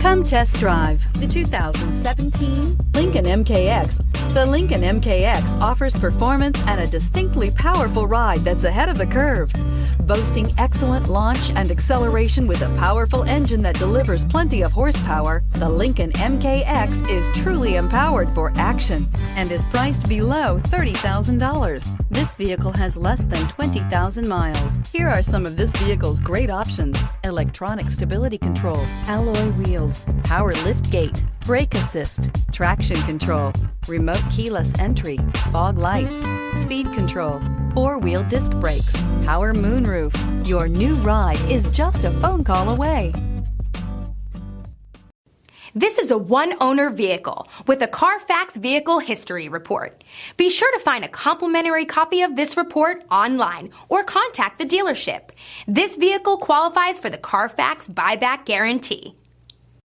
Come test drive the 2017 Lincoln MKX. The Lincoln MKX offers performance and a distinctly powerful ride that's ahead of the curve. Boasting excellent launch and acceleration with a powerful engine that delivers plenty of horsepower, the Lincoln MKX is truly empowered for action and is priced below $30,000. This vehicle has less than 20,000 miles. Here are some of this vehicle's great options: electronic stability control, alloy wheels, power lift gate, brake assist, traction control, remote keyless entry, fog lights, speed control, four-wheel disc brakes, power moonroof. Your new ride is just a phone call away. This is a one-owner vehicle with a Carfax Vehicle History Report. Be sure to find a complimentary copy of this report online or contact the dealership. This vehicle qualifies for the Carfax Buyback Guarantee.